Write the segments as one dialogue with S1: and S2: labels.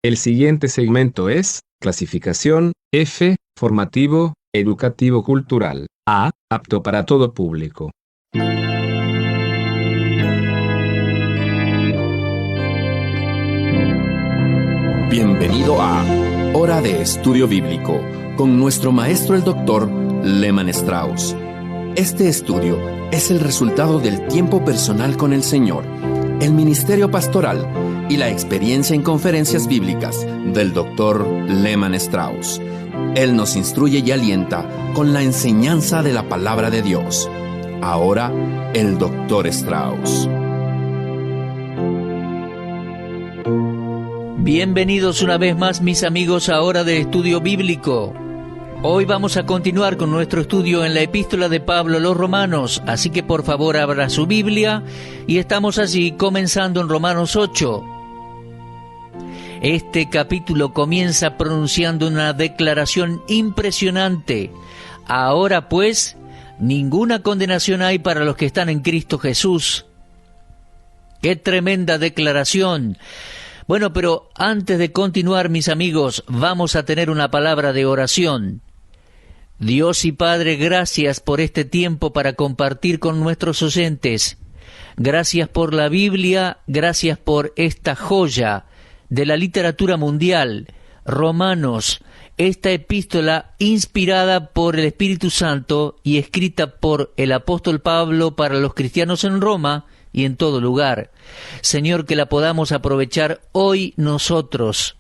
S1: El siguiente segmento es clasificación F, formativo, educativo cultural. A, apto para todo público.
S2: Bienvenido a Hora de Estudio Bíblico con nuestro maestro el Dr. Lehman Strauss. Este estudio es el resultado del tiempo personal con el Señor, el ministerio pastoral y la experiencia en conferencias bíblicas del Dr. Lehman Strauss. Él nos instruye y alienta con la enseñanza de la palabra de Dios. Ahora, el Dr. Strauss.
S3: Bienvenidos una vez más, mis amigos, a Hora de Estudio Bíblico. Hoy vamos a continuar con nuestro estudio en la epístola de Pablo a los Romanos, así que por favor abra su Biblia y estamos allí comenzando en Romanos 8. Este capítulo comienza pronunciando una declaración impresionante. Ahora pues, ninguna condenación hay para los que están en Cristo Jesús. ¡Qué tremenda declaración! Bueno, pero antes de continuar, mis amigos, vamos a tener una palabra de oración. Dios y Padre, gracias por este tiempo para compartir con nuestros oyentes. Gracias por la Biblia, gracias por esta joya de la literatura mundial, Romanos, esta epístola inspirada por el Espíritu Santo y escrita por el apóstol Pablo para los cristianos en Roma y en todo lugar. Señor, que la podamos aprovechar hoy nosotros.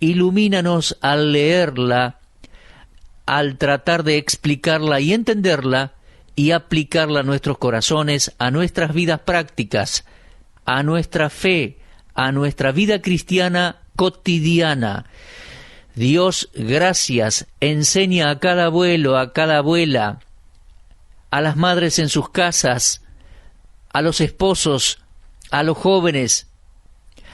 S3: Ilumínanos al leerla, al tratar de explicarla y entenderla y aplicarla a nuestros corazones, a nuestras vidas prácticas, a nuestra fe, a nuestra vida cristiana cotidiana. Dios, gracias. Enseña a cada abuelo, a cada abuela, a las madres en sus casas, a los esposos, a los jóvenes,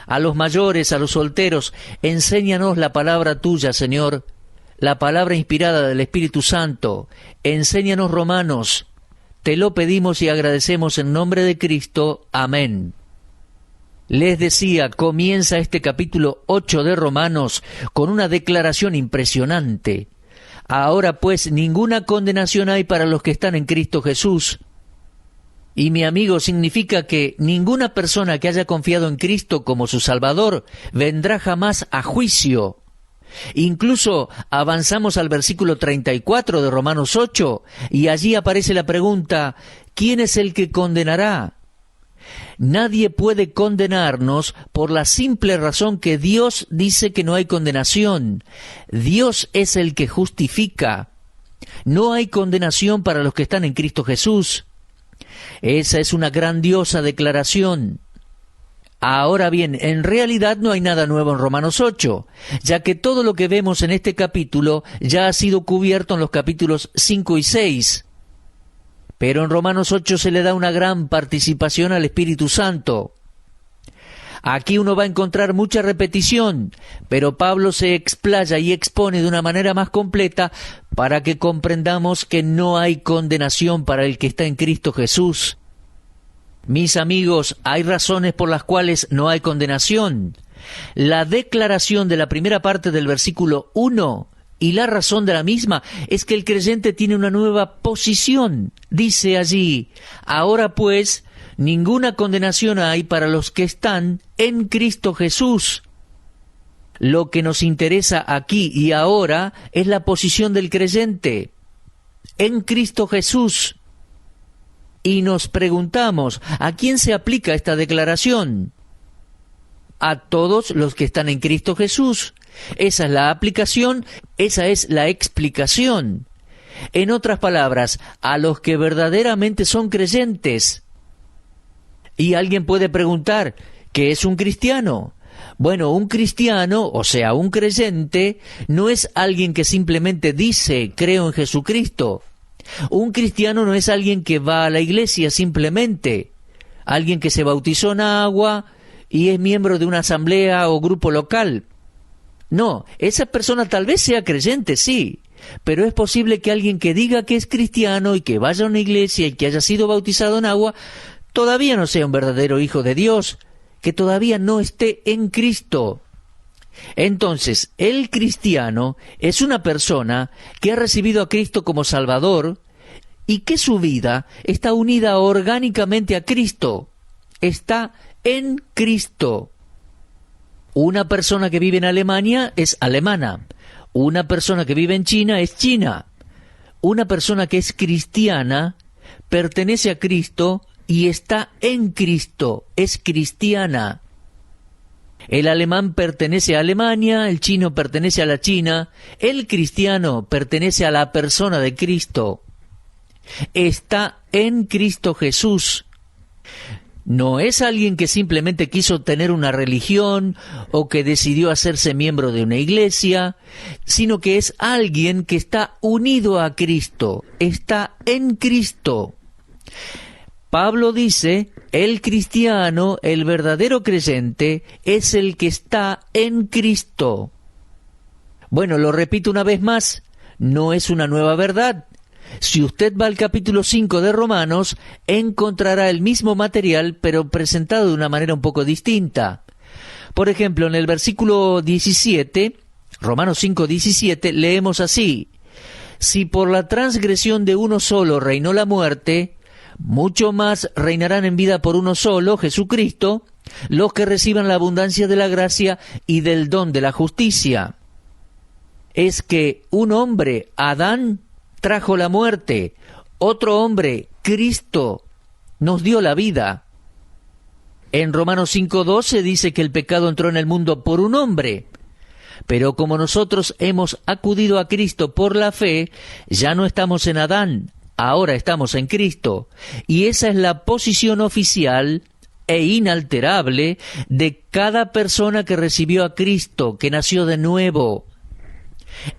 S3: a los mayores, a los solteros. Enséñanos la palabra tuya, Señor, la palabra inspirada del Espíritu Santo. Enséñanos Romanos. Te lo pedimos y agradecemos en nombre de Cristo. Amén. Les decía, comienza este capítulo 8 de Romanos con una declaración impresionante. Ahora pues, ninguna condenación hay para los que están en Cristo Jesús. Y mi amigo, significa que ninguna persona que haya confiado en Cristo como su Salvador vendrá jamás a juicio. Incluso avanzamos al versículo 34 de Romanos 8 y allí aparece la pregunta, ¿quién es el que condenará? Nadie puede condenarnos por la simple razón que Dios dice que no hay condenación. Dios es el que justifica. No hay condenación para los que están en Cristo Jesús. Esa es una grandiosa declaración. Ahora bien, en realidad no hay nada nuevo en Romanos 8, ya que todo lo que vemos en este capítulo ya ha sido cubierto en los capítulos 5 y 6. Pero en Romanos 8 se le da una gran participación al Espíritu Santo. Aquí uno va a encontrar mucha repetición, pero Pablo se explaya y expone de una manera más completa para que comprendamos que no hay condenación para el que está en Cristo Jesús. Mis amigos, hay razones por las cuales no hay condenación. La declaración de la primera parte del versículo 1 y la razón de la misma es que el creyente tiene una nueva posición. Dice allí, ahora pues, ninguna condenación hay para los que están en Cristo Jesús. Lo que nos interesa aquí y ahora es la posición del creyente en Cristo Jesús. Y nos preguntamos, ¿a quién se aplica esta declaración? A todos los que están en Cristo Jesús. Esa es la aplicación, esa es la explicación. En otras palabras, a los que verdaderamente son creyentes. Y alguien puede preguntar, ¿qué es un cristiano? Bueno, un cristiano, o sea, un creyente, no es alguien que simplemente dice, creo en Jesucristo. Un cristiano no es alguien que va a la iglesia simplemente, alguien que se bautizó en agua y es miembro de una asamblea o grupo local. No, esa persona tal vez sea creyente, sí, pero es posible que alguien que diga que es cristiano y que vaya a una iglesia y que haya sido bautizado en agua, todavía no sea un verdadero hijo de Dios, que todavía no esté en Cristo. Entonces, el cristiano es una persona que ha recibido a Cristo como Salvador y que su vida está unida orgánicamente a Cristo. Está en Cristo. Una persona que vive en Alemania es alemana. Una persona que vive en China es china. Una persona que es cristiana pertenece a Cristo y está en Cristo, es cristiana. El alemán pertenece a Alemania, el chino pertenece a la China, el cristiano pertenece a la persona de Cristo. Está en Cristo Jesús. No es alguien que simplemente quiso tener una religión o que decidió hacerse miembro de una iglesia, sino que es alguien que está unido a Cristo, está en Cristo. Pablo dice, el cristiano, el verdadero creyente, es el que está en Cristo. Bueno, lo repito una vez más, no es una nueva verdad. Si usted va al capítulo 5 de Romanos, encontrará el mismo material, pero presentado de una manera un poco distinta. Por ejemplo, en el versículo 17, Romanos 5:17, leemos así: si por la transgresión de uno solo reinó la muerte, mucho más reinarán en vida por uno solo, Jesucristo, los que reciban la abundancia de la gracia y del don de la justicia. Es que un hombre, Adán, trajo la muerte, otro hombre, Cristo, nos dio la vida. En Romanos 5:12 dice que el pecado entró en el mundo por un hombre, pero como nosotros hemos acudido a Cristo por la fe, ya no estamos en Adán, ahora estamos en Cristo, y esa es la posición oficial e inalterable de cada persona que recibió a Cristo, que nació de nuevo.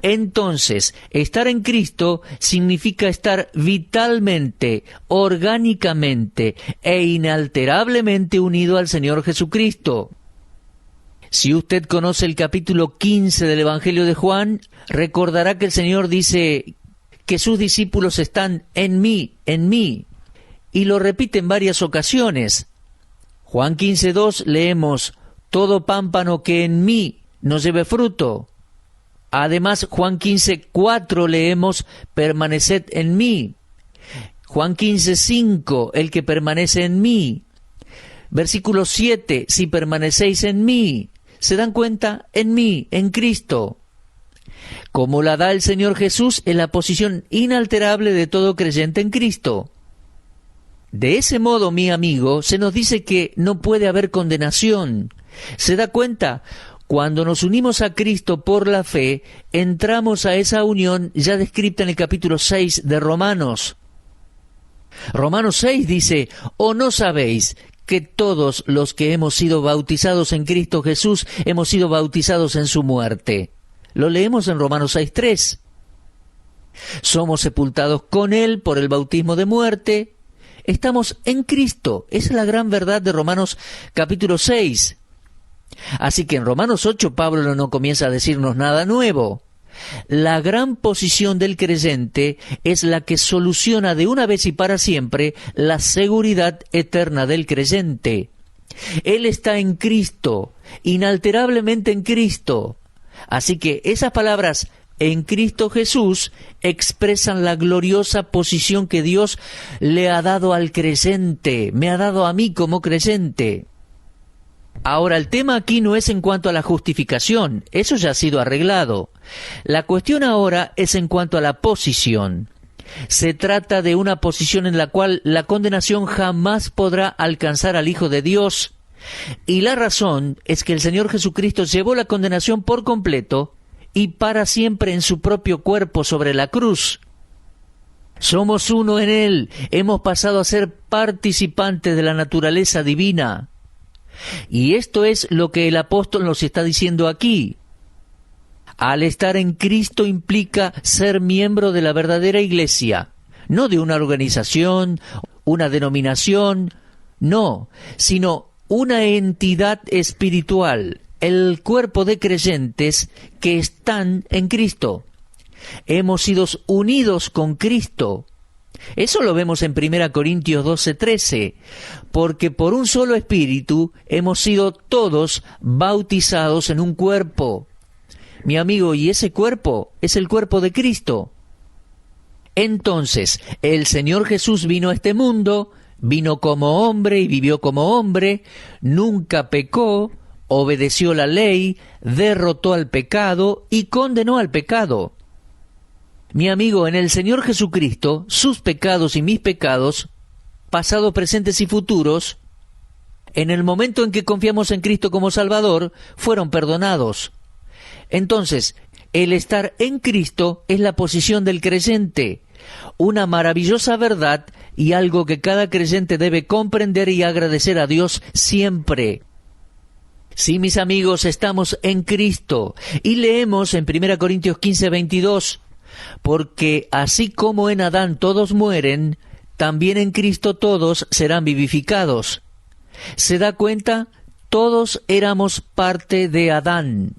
S3: Entonces, estar en Cristo significa estar vitalmente, orgánicamente e inalterablemente unido al Señor Jesucristo. Si usted conoce el capítulo 15 del Evangelio de Juan, recordará que el Señor dice que sus discípulos están en mí, y lo repite en varias ocasiones. Juan 15:2 leemos, todo pámpano que en mí no lleve fruto. Además, Juan 15:4 leemos, permaneced en mí. Juan 15:5, el que permanece en mí. Versículo 7, si permanecéis en mí. ¿Se dan cuenta? En mí, en Cristo. Como la da el Señor Jesús en la posición inalterable de todo creyente en Cristo. De ese modo, mi amigo, se nos dice que no puede haber condenación. ¿Se da cuenta? Cuando nos unimos a Cristo por la fe, entramos a esa unión ya descrita en el capítulo 6 de Romanos. Romanos 6 dice, ¿o no sabéis que todos los que hemos sido bautizados en Cristo Jesús hemos sido bautizados en su muerte? Lo leemos en Romanos 6:3. Somos sepultados con Él por el bautismo de muerte. Estamos en Cristo. Esa es la gran verdad de Romanos capítulo 6. Así que en Romanos 8 Pablo no comienza a decirnos nada nuevo. La gran posición del creyente es la que soluciona de una vez y para siempre la seguridad eterna del creyente. Él está en Cristo, inalterablemente en Cristo. Así que esas palabras en Cristo Jesús expresan la gloriosa posición que Dios le ha dado al creyente, me ha dado a mí como creyente. Ahora, el tema aquí no es en cuanto a la justificación, eso ya ha sido arreglado. La cuestión ahora es en cuanto a la posición. Se trata de una posición en la cual la condenación jamás podrá alcanzar al Hijo de Dios. Y la razón es que el Señor Jesucristo llevó la condenación por completo y para siempre en su propio cuerpo sobre la cruz. Somos uno en Él, hemos pasado a ser participantes de la naturaleza divina. Y esto es lo que el apóstol nos está diciendo aquí. Al estar en Cristo implica ser miembro de la verdadera iglesia, no de una organización, una denominación, no, sino una entidad espiritual, el cuerpo de creyentes que están en Cristo. Hemos sido unidos con Cristo. Eso lo vemos en 1 Corintios 12:13, porque por un solo espíritu hemos sido todos bautizados en un cuerpo. Mi amigo, y ese cuerpo es el cuerpo de Cristo. Entonces, el Señor Jesús vino a este mundo, vino como hombre y vivió como hombre, nunca pecó, obedeció la ley, derrotó al pecado y condenó al pecado. Mi amigo, en el Señor Jesucristo, sus pecados y mis pecados, pasados, presentes y futuros, en el momento en que confiamos en Cristo como Salvador, fueron perdonados. Entonces, el estar en Cristo es la posición del creyente, una maravillosa verdad y algo que cada creyente debe comprender y agradecer a Dios siempre. Sí, mis amigos, estamos en Cristo, y leemos en 1 Corintios 15:22, porque así como en Adán todos mueren, también en Cristo todos serán vivificados. ¿Se da cuenta? Todos éramos parte de Adán.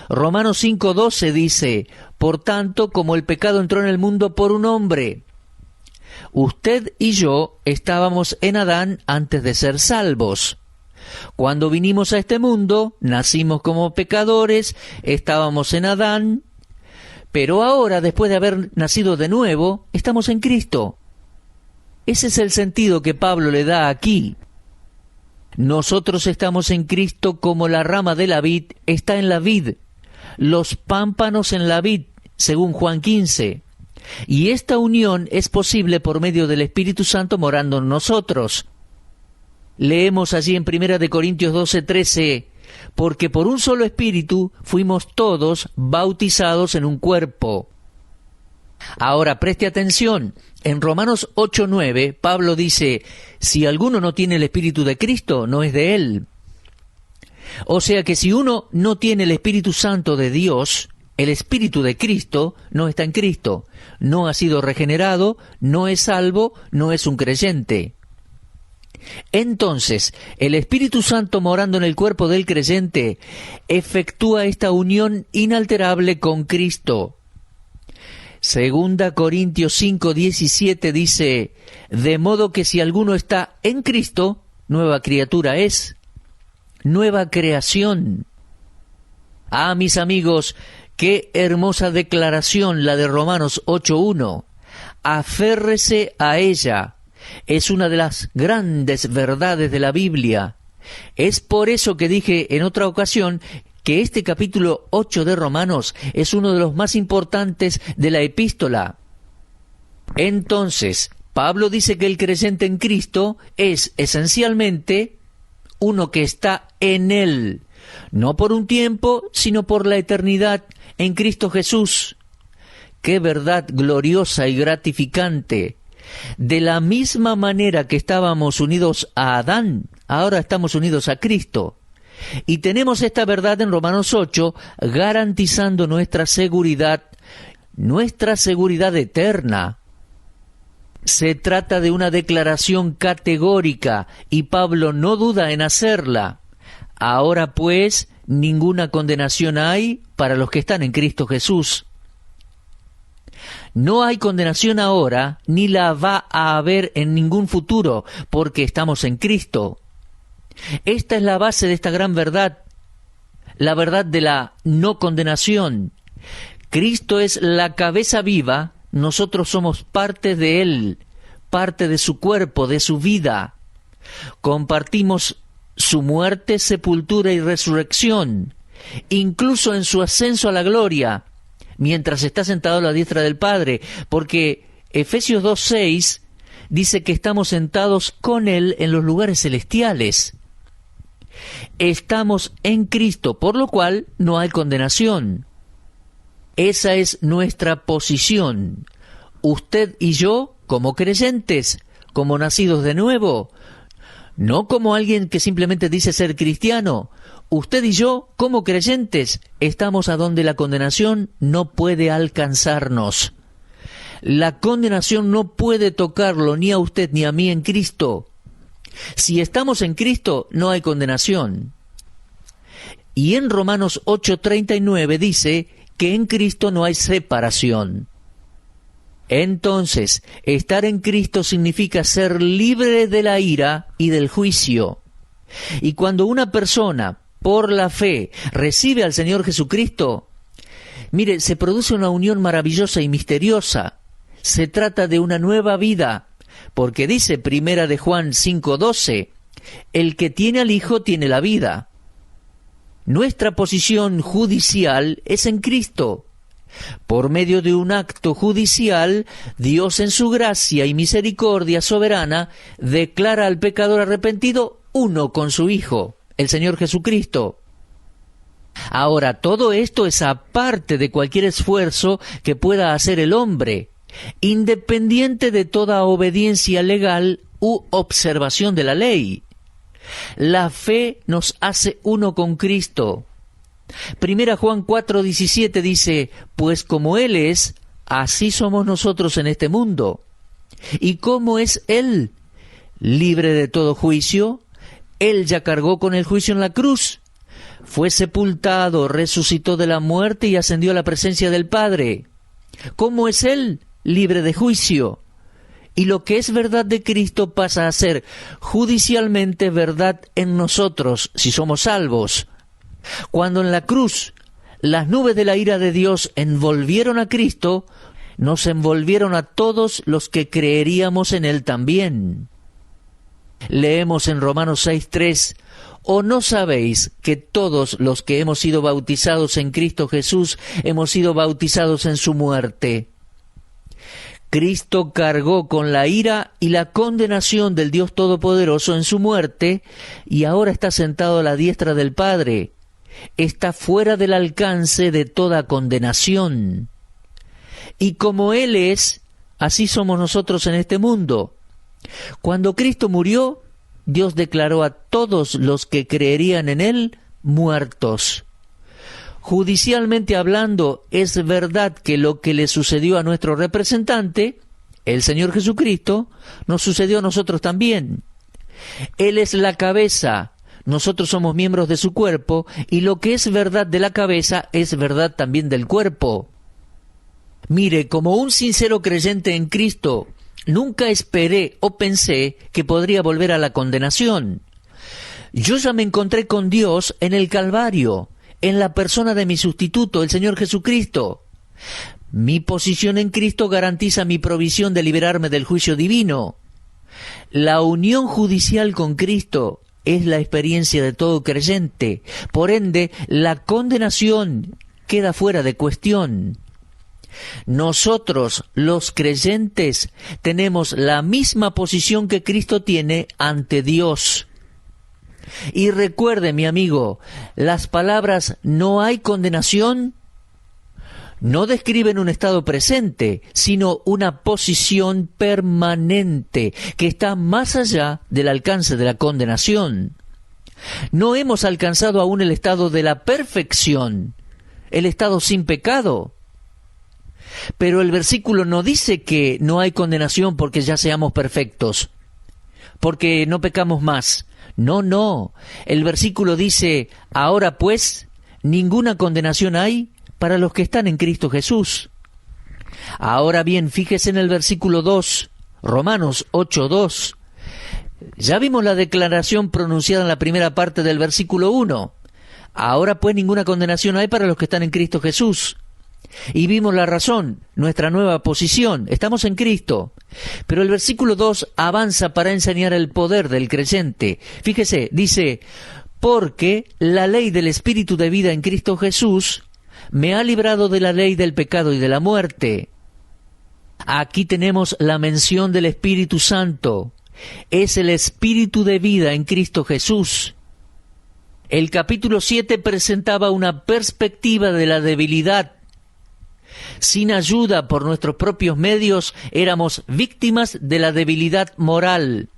S3: Romanos 5:12 dice, por tanto, como el pecado entró en el mundo por un hombre, usted y yo estábamos en Adán antes de ser salvos. Cuando vinimos a este mundo, nacimos como pecadores, estábamos en Adán, pero ahora, después de haber nacido de nuevo, estamos en Cristo. Ese es el sentido que Pablo le da aquí. Nosotros estamos en Cristo como la rama de la vid está en la vid, los pámpanos en la vid, según Juan 15. Y esta unión es posible por medio del Espíritu Santo morando en nosotros. Leemos allí en 1 Corintios 12:13, porque por un solo Espíritu fuimos todos bautizados en un cuerpo. Ahora preste atención, en Romanos 8:9 Pablo dice, si alguno no tiene el Espíritu de Cristo, no es de él. O sea que si uno no tiene el Espíritu Santo de Dios, el Espíritu de Cristo no está en Cristo, no ha sido regenerado, no es salvo, no es un creyente. Entonces, el Espíritu Santo morando en el cuerpo del creyente efectúa esta unión inalterable con Cristo. 2 Corintios 5:17 dice, de modo que si alguno está en Cristo, nueva criatura es, nueva creación. Ah, mis amigos, qué hermosa declaración la de Romanos 8:1. Aférrese a ella. Es una de las grandes verdades de la Biblia. Es por eso que dije en otra ocasión que este capítulo 8 de Romanos es uno de los más importantes de la epístola. Entonces, Pablo dice que el creyente en Cristo es esencialmente uno que está en Él, no por un tiempo, sino por la eternidad en Cristo Jesús. ¡Qué verdad gloriosa y gratificante! De la misma manera que estábamos unidos a Adán, ahora estamos unidos a Cristo. Y tenemos esta verdad en Romanos 8, garantizando nuestra seguridad eterna. Se trata de una declaración categórica, y Pablo no duda en hacerla. Ahora pues, ninguna condenación hay para los que están en Cristo Jesús. No hay condenación ahora, ni la va a haber en ningún futuro, porque estamos en Cristo. Esta es la base de esta gran verdad, la verdad de la no condenación. Cristo es la cabeza viva, nosotros somos parte de Él, parte de su cuerpo, de su vida. Compartimos su muerte, sepultura y resurrección, incluso en su ascenso a la gloria, mientras está sentado a la diestra del Padre, porque Efesios 2:6 dice que estamos sentados con Él en los lugares celestiales. Estamos en Cristo, por lo cual no hay condenación. Esa es nuestra posición. Usted y yo, como creyentes, como nacidos de nuevo, no como alguien que simplemente dice ser cristiano. Usted y yo, como creyentes, estamos a donde la condenación no puede alcanzarnos. La condenación no puede tocarlo ni a usted ni a mí en Cristo. Si estamos en Cristo, no hay condenación. Y en Romanos 8:39 dice que en Cristo no hay separación. Entonces, estar en Cristo significa ser libre de la ira y del juicio. Y cuando una persona, por la fe, recibe al Señor Jesucristo, mire, se produce una unión maravillosa y misteriosa. Se trata de una nueva vida, porque dice 1 de Juan 5:12, el que tiene al Hijo tiene la vida. Nuestra posición judicial es en Cristo. Por medio de un acto judicial, Dios en su gracia y misericordia soberana declara al pecador arrepentido uno con su Hijo, el Señor Jesucristo. Ahora, todo esto es aparte de cualquier esfuerzo que pueda hacer el hombre, independiente de toda obediencia legal u observación de la ley. La fe nos hace uno con Cristo. 1 Juan 4:17 dice, pues como Él es, así somos nosotros en este mundo. ¿Y cómo es Él? Libre de todo juicio. Él ya cargó con el juicio en la cruz. Fue sepultado, resucitó de la muerte y ascendió a la presencia del Padre. ¿Cómo es Él? Libre de juicio. Y lo que es verdad de Cristo pasa a ser judicialmente verdad en nosotros, si somos salvos. Cuando en la cruz las nubes de la ira de Dios envolvieron a Cristo, nos envolvieron a todos los que creeríamos en Él también. Leemos en Romanos 6:3, ¿o no sabéis que todos los que hemos sido bautizados en Cristo Jesús hemos sido bautizados en su muerte? Cristo cargó con la ira y la condenación del Dios Todopoderoso en su muerte y ahora está sentado a la diestra del Padre. Está fuera del alcance de toda condenación. Y como Él es, así somos nosotros en este mundo. Cuando Cristo murió, Dios declaró a todos los que creerían en Él muertos. Judicialmente hablando, es verdad que lo que le sucedió a nuestro representante, el Señor Jesucristo, nos sucedió a nosotros también. Él es la cabeza, nosotros somos miembros de su cuerpo, y lo que es verdad de la cabeza es verdad también del cuerpo. Mire, como un sincero creyente en Cristo, nunca esperé o pensé que podría volver a la condenación. Yo ya me encontré con Dios en el Calvario, en la persona de mi sustituto, el Señor Jesucristo. Mi posición en Cristo garantiza mi provisión de liberarme del juicio divino. La unión judicial con Cristo es la experiencia de todo creyente. Por ende, la condenación queda fuera de cuestión. Nosotros, los creyentes, tenemos la misma posición que Cristo tiene ante Dios. Y recuerde, mi amigo, las palabras "no hay condenación" no describen un estado presente, sino una posición permanente que está más allá del alcance de la condenación. No hemos alcanzado aún el estado de la perfección, el estado sin pecado. Pero el versículo no dice que no hay condenación porque ya seamos perfectos, porque no pecamos más. No. El versículo dice, ahora pues, ninguna condenación hay para los que están en Cristo Jesús. Ahora bien, fíjese en el versículo 2, Romanos 8:2. Ya vimos la declaración pronunciada en la primera parte del versículo 1. Ahora pues ninguna condenación hay para los que están en Cristo Jesús. Y vimos la razón, nuestra nueva posición, estamos en Cristo. Pero el versículo 2 avanza para enseñar el poder del creyente. Fíjese, dice, porque la ley del Espíritu de vida en Cristo Jesús me ha librado de la ley del pecado y de la muerte. Aquí tenemos la mención del Espíritu Santo. Es el Espíritu de vida en Cristo Jesús. El capítulo 7 presentaba una perspectiva de la debilidad. Sin ayuda por nuestros propios medios, éramos víctimas de la debilidad moral.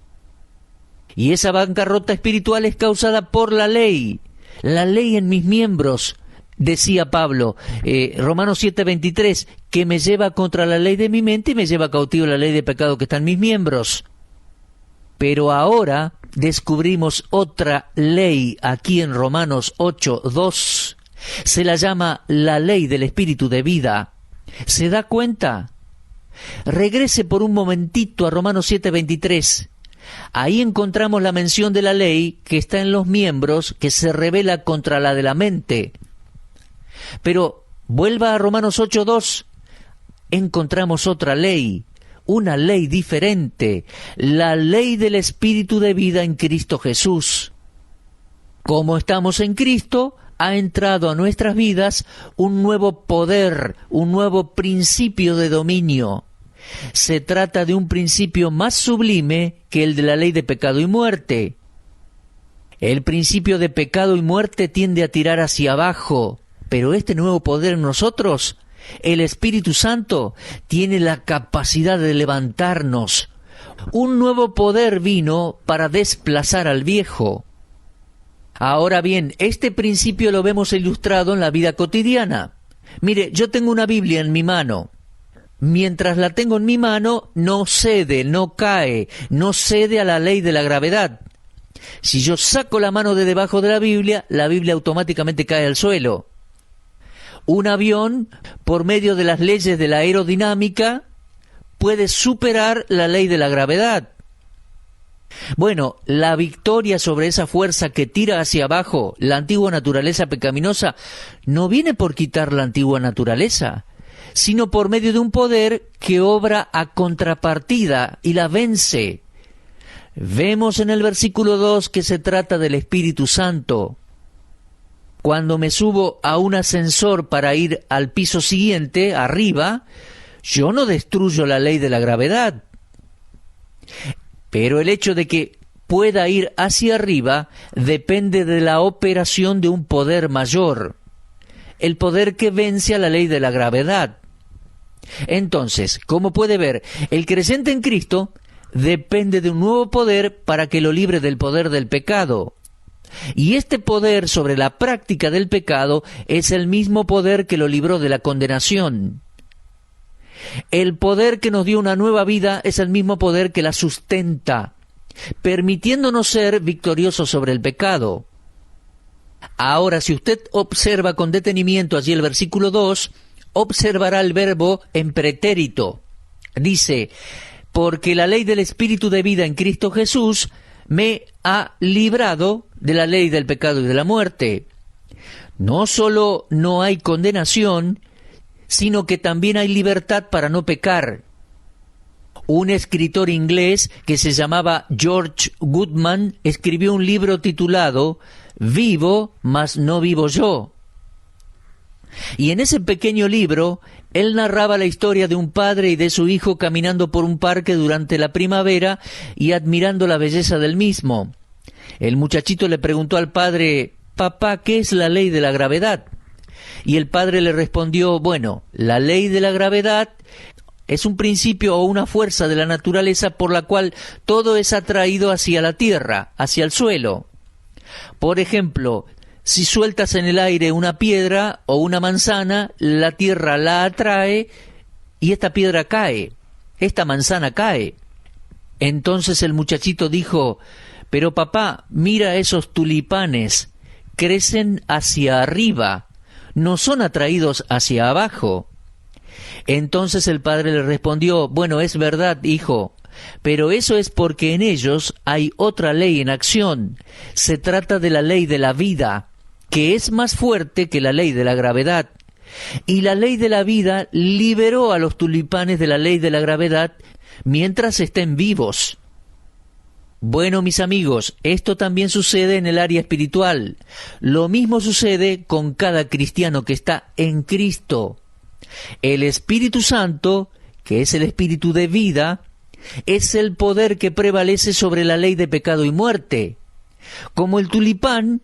S3: Y esa bancarrota espiritual es causada por la ley en mis miembros, decía Pablo, Romanos 7:23, que me lleva contra la ley de mi mente y me lleva cautivo la ley de pecado que está en mis miembros. Pero ahora descubrimos otra ley aquí en Romanos 8:2. Se la llama la ley del Espíritu de vida. ¿Se da cuenta? Regrese por un momentito a Romanos 7:23. Ahí encontramos la mención de la ley que está en los miembros, que se revela contra la de la mente. Pero vuelva a Romanos 8:2. Encontramos otra ley, una ley diferente, la ley del Espíritu de vida en Cristo Jesús. Como estamos en Cristo, ha entrado a nuestras vidas un nuevo poder, un nuevo principio de dominio. Se trata de un principio más sublime que el de la ley de pecado y muerte. El principio de pecado y muerte tiende a tirar hacia abajo, pero este nuevo poder en nosotros, el Espíritu Santo, tiene la capacidad de levantarnos. Un nuevo poder vino para desplazar al viejo. Ahora bien, este principio lo vemos ilustrado en la vida cotidiana. Mire, yo tengo una Biblia en mi mano. Mientras la tengo en mi mano, no cede, no cae, no cede a la ley de la gravedad. Si yo saco la mano de debajo de la Biblia automáticamente cae al suelo. Un avión, por medio de las leyes de la aerodinámica, puede superar la ley de la gravedad. Bueno, la victoria sobre esa fuerza que tira hacia abajo la antigua naturaleza pecaminosa no viene por quitar la antigua naturaleza, sino por medio de un poder que obra a contrapartida y la vence. Vemos en el versículo 2 que se trata del Espíritu Santo. Cuando me subo a un ascensor para ir al piso siguiente, arriba, yo no destruyo la ley de la gravedad. Pero el hecho de que pueda ir hacia arriba depende de la operación de un poder mayor, el poder que vence a la ley de la gravedad. Entonces, como puede ver, el creyente en Cristo depende de un nuevo poder para que lo libre del poder del pecado. Y este poder sobre la práctica del pecado es el mismo poder que lo libró de la condenación. El poder que nos dio una nueva vida es el mismo poder que la sustenta, permitiéndonos ser victoriosos sobre el pecado. Ahora, si usted observa con detenimiento allí el versículo 2, observará el verbo en pretérito. Dice, porque la ley del Espíritu de vida en Cristo Jesús me ha librado de la ley del pecado y de la muerte. No solo no hay condenación, sino que también hay libertad para no pecar. Un escritor inglés que se llamaba George Goodman escribió un libro titulado Vivo, mas no vivo yo. Y en ese pequeño libro, él narraba la historia de un padre y de su hijo caminando por un parque durante la primavera y admirando la belleza del mismo. El muchachito le preguntó al padre, «Papá, ¿qué es la ley de la gravedad?» Y el padre le respondió, «Bueno, la ley de la gravedad es un principio o una fuerza de la naturaleza por la cual todo es atraído hacia la tierra, hacia el suelo. Por ejemplo, si sueltas en el aire una piedra o una manzana, la tierra la atrae y esta piedra cae, esta manzana cae». Entonces el muchachito dijo, «Pero papá, mira esos tulipanes, crecen hacia arriba, no son atraídos hacia abajo». Entonces el padre le respondió, «Bueno, es verdad, hijo, pero eso es porque en ellos hay otra ley en acción. Se trata de la ley de la vida, que es más fuerte que la ley de la gravedad. Y la ley de la vida liberó a los tulipanes de la ley de la gravedad mientras estén vivos». Bueno, mis amigos, esto también sucede en el área espiritual. Lo mismo sucede con cada cristiano que está en Cristo. El Espíritu Santo, que es el Espíritu de vida, es el poder que prevalece sobre la ley de pecado y muerte. Como el tulipán,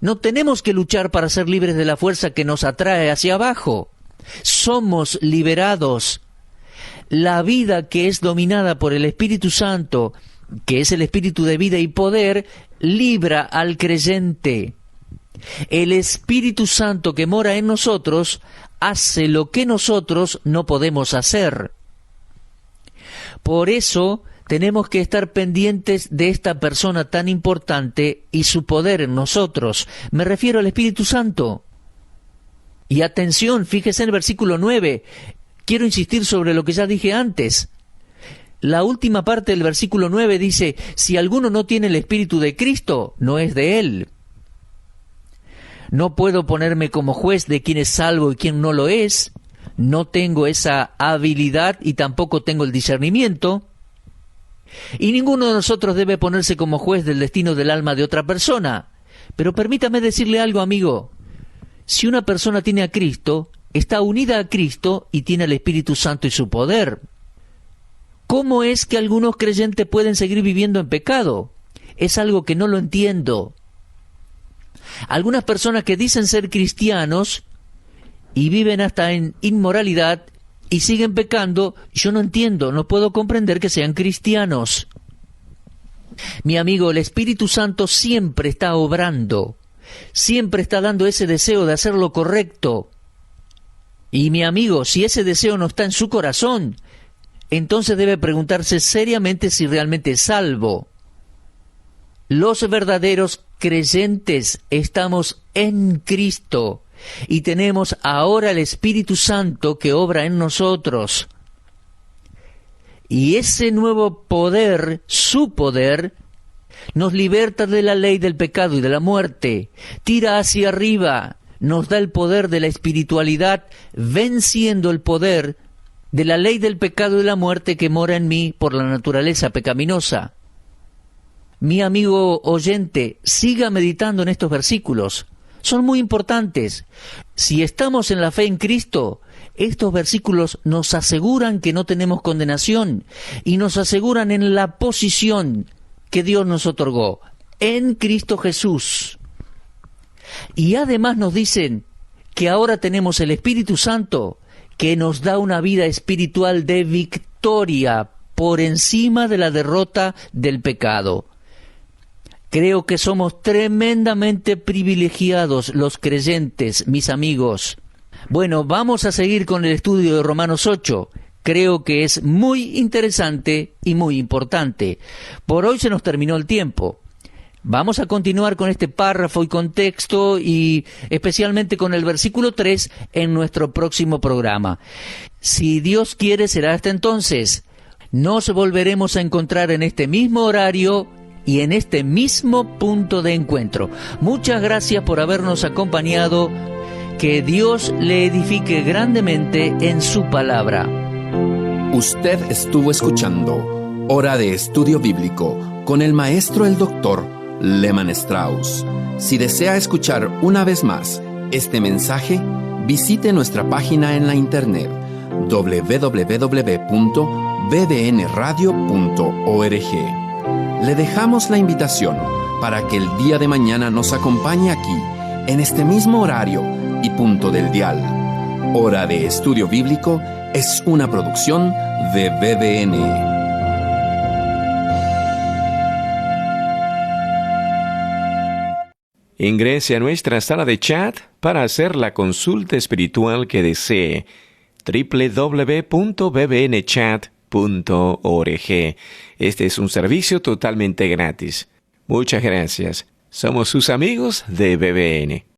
S3: no tenemos que luchar para ser libres de la fuerza que nos atrae hacia abajo. Somos liberados. La vida que es dominada por el Espíritu Santo, que es el Espíritu de vida y poder, libra al creyente. El Espíritu Santo que mora en nosotros hace lo que nosotros no podemos hacer. Por eso tenemos que estar pendientes de esta persona tan importante y su poder en nosotros. Me refiero al Espíritu Santo. Y atención, fíjese en el versículo 9, quiero insistir sobre lo que ya dije antes. La última parte del versículo 9 dice, si alguno no tiene el Espíritu de Cristo, no es de él. No puedo ponerme como juez de quién es salvo y quién no lo es. No tengo esa habilidad y tampoco tengo el discernimiento. Y ninguno de nosotros debe ponerse como juez del destino del alma de otra persona. Pero permítame decirle algo, amigo. Si una persona tiene a Cristo, está unida a Cristo y tiene el Espíritu Santo y su poder. ¿Cómo es que algunos creyentes pueden seguir viviendo en pecado? Es algo que no lo entiendo. Algunas personas que dicen ser cristianos y viven hasta en inmoralidad y siguen pecando, yo no entiendo, no puedo comprender que sean cristianos. Mi amigo, el Espíritu Santo siempre está obrando, siempre está dando ese deseo de hacer lo correcto. Y mi amigo, si ese deseo no está en su corazón, entonces debe preguntarse seriamente si realmente es salvo. Los verdaderos creyentes estamos en Cristo y tenemos ahora el Espíritu Santo que obra en nosotros. Y ese nuevo poder, su poder, nos liberta de la ley del pecado y de la muerte, tira hacia arriba, nos da el poder de la espiritualidad, venciendo el poder de la ley del pecado y de la muerte que mora en mí por la naturaleza pecaminosa. Mi amigo oyente, siga meditando en estos versículos. Son muy importantes. Si estamos en la fe en Cristo, estos versículos nos aseguran que no tenemos condenación y nos aseguran en la posición que Dios nos otorgó en Cristo Jesús. Y además nos dicen que ahora tenemos el Espíritu Santo que nos da una vida espiritual de victoria por encima de la derrota del pecado. Creo que somos tremendamente privilegiados los creyentes, mis amigos. Bueno, vamos a seguir con el estudio de Romanos 8. Creo que es muy interesante y muy importante. Por hoy se nos terminó el tiempo. Vamos a continuar con este párrafo y contexto y especialmente con el versículo 3 en nuestro próximo programa. Si Dios quiere, será hasta entonces. Nos volveremos a encontrar en este mismo horario y en este mismo punto de encuentro. Muchas gracias por habernos acompañado. Que Dios le edifique grandemente en su palabra.
S2: Usted estuvo escuchando Hora de Estudio Bíblico con el maestro el doctor Lehman Strauss. Si desea escuchar una vez más este mensaje, visite nuestra página en la internet www.bbnradio.org. Le dejamos la invitación para que el día de mañana nos acompañe aquí, en este mismo horario y punto del dial. Hora de Estudio Bíblico es una producción de BBN.
S1: Ingrese a nuestra sala de chat para hacer la consulta espiritual que desee. www.bbnchat.org. Este es un servicio totalmente gratis. Muchas gracias. Somos sus amigos de BBN.